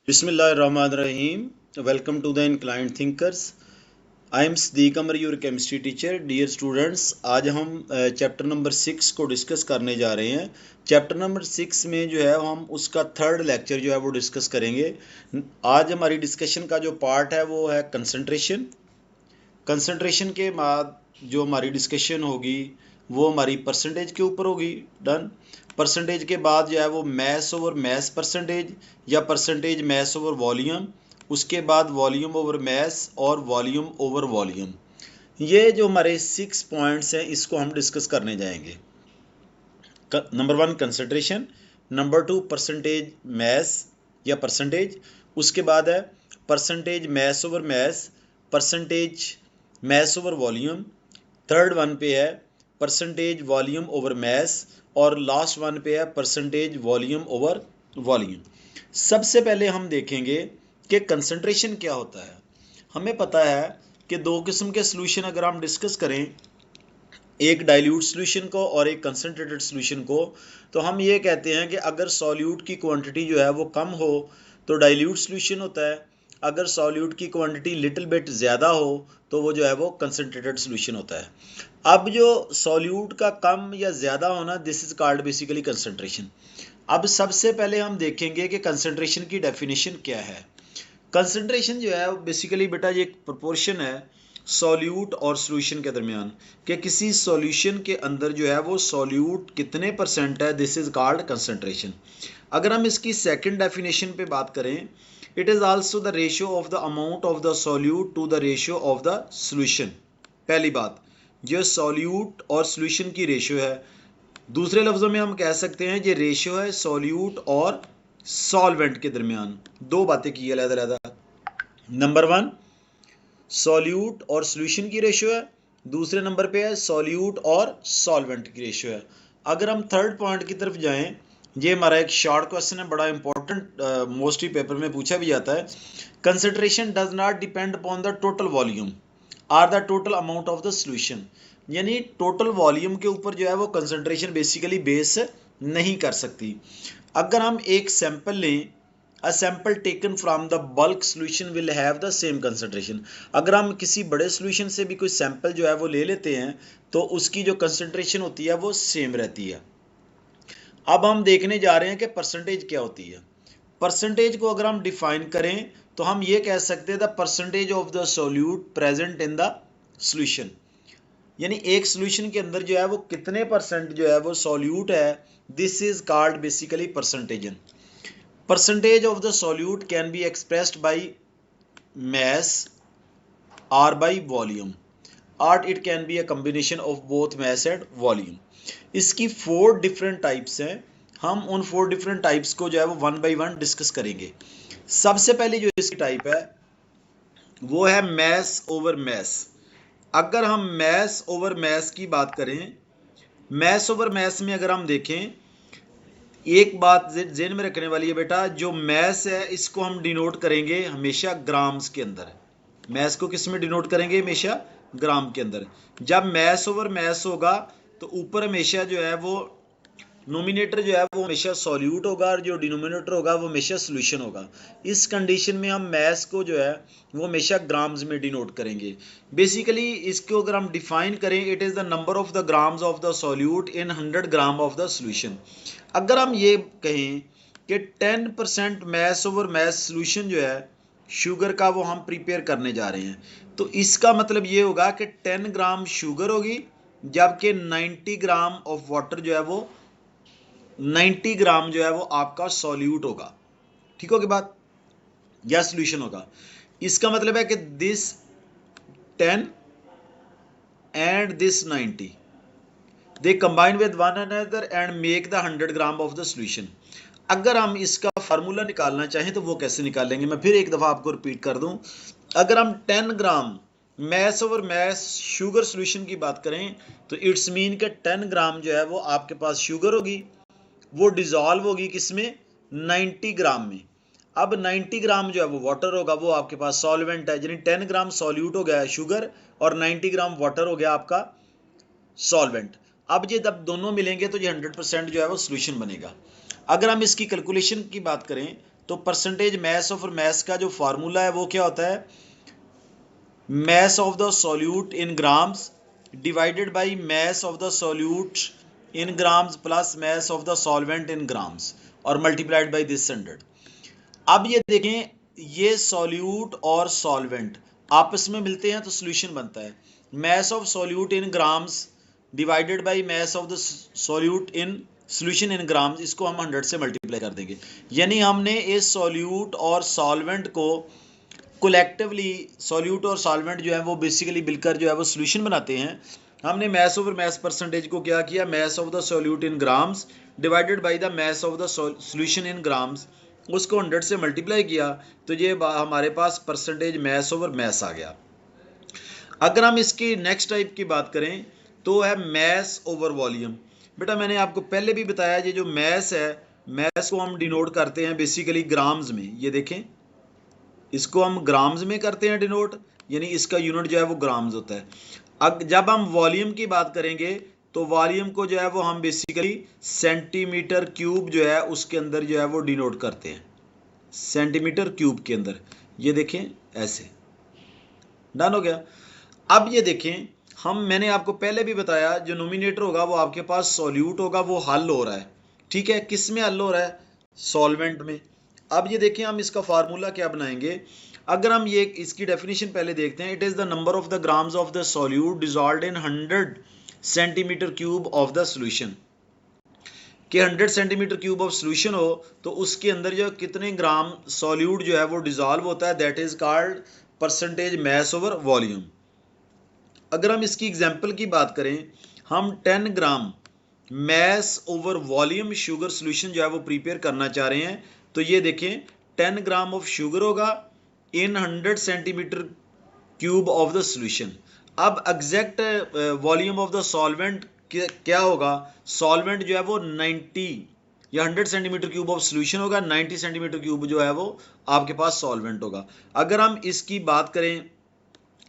Bismillahirrahmanirrahim. Welcome to the Inclined Thinkers. I am Siddiq Amar, your chemistry teacher. Dear students, आज हम chapter number 6 को discuss करने जा रहे हैं. चैप्टर नंबर 6 में जो है हम उसका थर्ड लेक्चर जो है वो डिस्कस करेंगे. आज हमारी डिस्कशन का जो पार्ट है वो है कंसंट्रेशन. कंसंट्रेशन के बाद जो हमारी डिस्कशन होगी वो हमारी परसेंटेज के ऊपर होगी. डन. परसेंटेज के बाद जो है वो मैस ओवर मैस परसेंटेज या परसेंटेज मैस ओवर वॉल्यूम, उसके बाद वॉल्यूम ओवर मैस और वॉल्यूम ओवर वॉल्यूम. ये जो हमारे 6 पॉइंट्स हैं इसको हम डिस्कस करने जाएंगे. Number 1 concentration, number 2 percentage mass या परसेंटेज, उसके बाद है percentage mass over mass, percentage mass over volume, third one पे है परसेंटेज वॉल्यूम ओवर मैस और लास्ट वन पे है परसेंटेज वॉल्यूम ओवर वॉल्यूम. सबसे पहले हम देखेंगे कि कंसंट्रेशन क्या होता है. हमें पता है कि दो किस्म के सॉल्यूशन अगर हम डिस्कस करें, एक डाइल्यूट सॉल्यूशन को और एक कंसंट्रेटेड सॉल्यूशन को, तो हम ये कहते हैं कि अगर सॉल्यूट की क्वांटिटी जो है वो कम हो तो डाइल्यूट सॉल्यूशन होता है, अगर सॉल्यूट की क्वांटिटी लिटिल बिट ज़्यादा हो तो वो जो है वो कंसंट्रेटेड सॉल्यूशन होता है. अब जो सॉल्यूट का कम या ज़्यादा होना, this is called basically concentration. अब सबसे पहले हम देखेंगे कि कंसंट्रेशन की डेफिनेशन क्या है. कंसंट्रेशन जो है बेसिकली बेटा ये एक प्रोपोर्शन है सॉल्यूट और सॉल्यूशन के दरमियान, कि किसी सॉल्यूशन के अंदर जो है वो सॉल्यूट कितने परसेंट है, दिस इज़ कॉल्ड कंसंट्रेशन. अगर हम इसकी सेकंड डेफिनेशन पे बात करें, it is also the ratio of the amount of the solute to the ratio of the solution. पहली बात, जो सॉल्यूट और सॉल्यूशन की रेशियो है. दूसरे लफ्ज़ों में हम कह सकते हैं ये रेशियो है सॉल्यूट और सॉल्वेंट के दरमियान. दो बातें की अलग-अलग. नंबर 1 सॉल्यूट और सॉल्यूशन की रेशियो है, दूसरे नंबर पे है सॉल्यूट और सॉल्वेंट की रेशियो है. अगर हम थर्ड पॉइंट की तरफ जाएं, ये हमारा एक शॉर्ट क्वेश्चन है, बड़ा इंपॉर्टेंट, मोस्टली पेपर में पूछा भी जाता है. Concentration does not depend upon the total volume or the total amount of the solution. यानी टोटल वॉल्यूम के ऊपर जो है वो कंसंट्रेशन बेसिकली बेस नहीं कर सकती. अगर हम एक सैंपल लें, a sample taken from the bulk solution will have the same concentration. अगर हम किसी बड़े सॉल्यूशन से भी कोई सैंपल जो है वो ले लेते हैं तो उसकी जो कंसंट्रेशन होती है वो सेम रहती है. अब हम देखने जा रहे हैं कि परसेंटेज क्या होती है. परसेंटेज को अगर हम डिफाइन करें तो हम ये कह सकते हैं the percentage of the solute present in the solution. यानी एक सॉल्यूशन के अंदर जो है वो कितने परसेंट जो है वो सॉल्यूट है, this is called basically percentage. Percentage of the solute can be expressed by mass or by volume or it can be a combination of both mass and volume. इसकी 4 डिफरेंट टाइप्स हैं. हम उन 4 different types को जो है वो one by one discuss करेंगे. सबसे पहले जो इसकी टाइप है वो है मैस ओवर मैस. अगर हम मैस ओवर मैस की बात करें, मैस ओवर मैस में अगर हम देखें, एक बात ज़हन में रखने वाली है बेटा, जो मैस है इसको हम डिनोट करेंगे हमेशा ग्राम्स के अंदर. मैस को किस में डिनोट करेंगे, हमेशा ग्राम के अंदर. जब मैस ओवर मैस होगा तो ऊपर हमेशा जो है वो नोमिनेटर जो है वो हमेशा सॉल्यूट होगा और जो डिनोमिनेटर होगा वो हमेशा सॉल्यूशन होगा. इस कंडीशन में हम मैस को जो है वो हमेशा ग्राम्स में डिनोट करेंगे. बेसिकली इसको अगर हम डिफाइन करें, it is the number of the grams of the solute in 100 gram of the solution. अगर हम ये कहें कि 10% मैस ओवर मैस सॉल्यूशन जो है शुगर का वो हम प्रिपेयर करने जा रहे हैं, तो इसका मतलब ये होगा कि 10 ग्राम शुगर होगी जबकि 90 ग्राम ऑफ वाटर जो है वो 90 ग्राम जो है वो आपका सॉल्यूट होगा. ठीक होगी बात, या सॉल्यूशन होगा. इसका मतलब है कि this 10 and this 90 they combine with one another and make the 100 gram of the solution. अगर हम इसका फार्मूला निकालना चाहें तो वो कैसे निकालेंगे, मैं फिर एक दफ़ा आपको रिपीट कर दूं. अगर हम 10 gram mass over mass sugar solution की बात करें तो इट्स मीन कि 10 ग्राम जो है वो आपके पास शुगर होगी, वो डिज़ोल्व होगी किसमें, 90 ग्राम में. अब 90 ग्राम जो है वो वाटर होगा, वो आपके पास सॉल्वेंट है. यानी 10 ग्राम सॉल्यूट हो गया है शुगर और 90 ग्राम वाटर हो गया आपका सॉल्वेंट. अब ये जब दोनों मिलेंगे तो ये 100% जो है वो सॉल्यूशन बनेगा. अगर हम इसकी कैलकुलेशन की बात करें तो परसेंटेज मैस ओवर मैस का जो फार्मूला है वो क्या होता है, mass of the solute in grams divided by mass of the solute in grams plus mass of the solvent in grams और मल्टीप्लाइड बाई दिस 100। अब ये देखें, ये सॉल्यूट और सॉल्वेंट आपस में मिलते हैं तो सॉल्यूशन बनता है। Mass of solute in grams divided by mass of the solute in solution in grams, इसको हम 100 से मल्टीप्लाई कर देंगे। यानी हमने इस सॉल्यूट और सॉल्वेंट को कोलेक्टिवली, सॉल्यूट और सॉल्वेंट जो है वो बेसिकली मिलकर जो है वो सॉल्यूशन बनाते हैं। हमने मैस ओवर मैस परसेंटेज को क्या किया, mass of the solute in grams divided by the mass of the solution in grams, उसको 100 से मल्टीप्लाई किया तो ये हमारे पास परसेंटेज मैस ओवर मैस आ गया। अगर हम इसकी नेक्स्ट टाइप की बात करें तो है मैस ओवर वॉल्यूम। बेटा मैंने आपको पहले भी बताया, ये जो मैस है, मैस को हम डिनोट करते हैं बेसिकली ग्राम्स में। ये देखें, इसको हम ग्राम्स में करते हैं डिनोट, यानी इसका यूनिट जो है वो ग्राम्स होता है। अब जब हम वॉल्यूम की बात करेंगे तो वॉल्यूम को जो है वो हम बेसिकली सेंटीमीटर क्यूब जो है उसके अंदर जो है वो डिनोट करते हैं, सेंटीमीटर क्यूब के अंदर। ये देखें ऐसे, डन हो गया। अब ये देखें, मैंने आपको पहले भी बताया जो नोमिनेटर होगा वो आपके पास सॉल्यूट होगा, वो हल हो रहा है, ठीक है। किस में हल हो रहा है, सॉल्वेंट में। अब ये देखें, हम इसका फार्मूला क्या बनाएंगे। अगर हम ये इसकी डेफिनेशन पहले देखते हैं, it is the number of the grams of the solute dissolved in 100 centimetre cube of the solution. कि 100 सेंटीमीटर क्यूब ऑफ सोल्यूशन हो तो उसके अंदर जो कितने ग्राम सॉल्यूट जो है वो डिसॉल्व होता है, that is called percentage mass over volume. अगर हम इसकी एग्जांपल की बात करें, हम 10 gram mass over volume sugar solution जो है वो प्रिपेयर करना चाह रहे हैं, तो ये देखें 10 ग्राम ऑफ शुगर होगा in 100 centimetre cube of the solution. अब exact volume of the solvent क्या होगा, सॉल्वेंट जो है वो 90 या 100 सेंटीमीटर क्यूब ऑफ सोल्यूशन होगा, 90 सेंटीमीटर क्यूब जो है वो आपके पास सॉल्वेंट होगा। अगर हम इसकी बात करें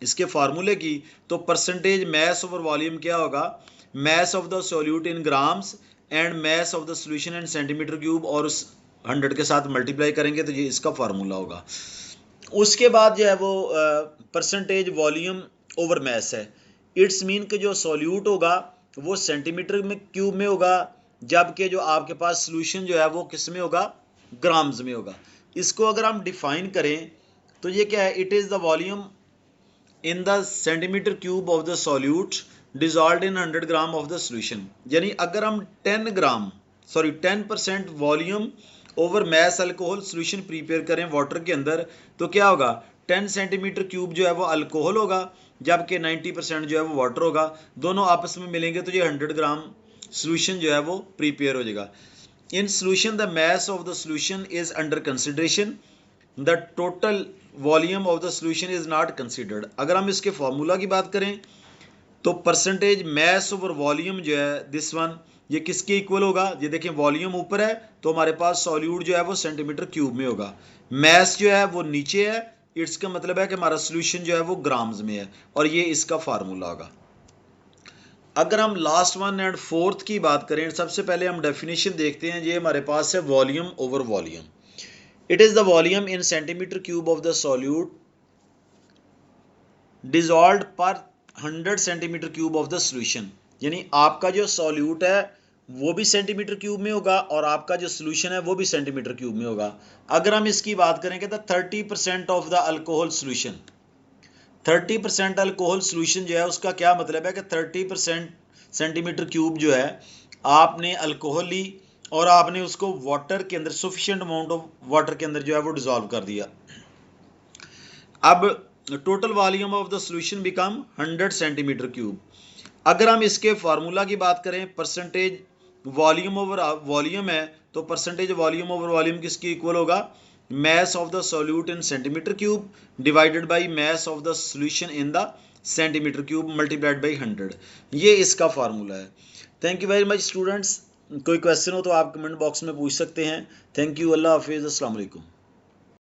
इसके फार्मूले की, तो परसेंटेज मैस ओवर वॉल्यूम क्या होगा, mass of the solute in grams and mass of the solution in centimetre cube, और उस 100 के साथ मल्टीप्लाई करेंगे तो ये इसका फार्मूला होगा। उसके बाद जो है वो परसेंटेज वॉल्यूम ओवर मैस है। इट्स मीन कि जो सॉल्यूट होगा वो सेंटीमीटर में क्यूब में होगा, जबकि जो आपके पास सोल्यूशन जो है वो किस में होगा, ग्राम्स में होगा। इसको अगर हम डिफाइन करें तो ये क्या है, it is the volume in the centimetre cube of the solute dissolved in 100 gram of the solution. यानी अगर हम 10% volume over mass alcohol solution prepare करें वाटर के अंदर, तो क्या होगा, 10 सेंटीमीटर क्यूब जो है वो अल्कोहल होगा, जबकि 90% जो है वो वाटर होगा। दोनों आपस में मिलेंगे तो ये 100 ग्राम सोल्यूशन जो है वो प्रिपेयर हो जाएगा। In solution the mass of the solution is under consideration, the total volume of the solution is not considered. अगर हम इसके फार्मूला की बात करें तो परसेंटेज मैस ओवर वॉल्यूम जो है दिस वन, ये किसके इक्वल होगा, ये देखें वॉल्यूम ऊपर है तो हमारे पास सॉल्यूट जो है वो सेंटीमीटर क्यूब में होगा, मैस जो है वो नीचे है, इसका मतलब है कि हमारा सोल्यूशन जो है वो ग्राम्स में है, और ये इसका फार्मूला होगा। अगर हम लास्ट वन एंड फोर्थ की बात करें, सबसे पहले हम डेफिनेशन देखते हैं। ये हमारे पास है volume over volume. It is the volume in centimetre cube of the solute dissolved पर 100 centimetre cube of the solution. यानी आपका जो सॉल्यूट है वो भी सेंटीमीटर क्यूब में होगा और आपका जो सोल्यूशन है वो भी सेंटीमीटर क्यूब में होगा। अगर हम इसकी बात करेंगे तो 30% of the alcohol solution, 30% alcohol solution जो है उसका क्या मतलब है कि 30% सेंटीमीटर क्यूब जो है आपने अल्कोहल ली और आपने उसको वाटर के अंदर, सफिशिएंट अमाउंट ऑफ वाटर के अंदर जो है वो डिसॉल्व कर दिया। अब total volume of the solution become 100 centimetre cube. अगर हम इसके फार्मूला की बात करें, परसेंटेज वॉल्यूम ओवर वॉल्यूम है तो परसेंटेज वॉल्यूम ओवर वॉल्यूम किसकी इक्वल होगा, mass of the solute in centimetre cube divided by mass of the solution in the centimetre cube multiplied by 100। ये इसका फार्मूला है। Thank you very much students. कोई question हो तो आप comment box में पूछ सकते हैं। थैंक यू, अल्लाह हाफिज़, अस्सलाम वालेकुम।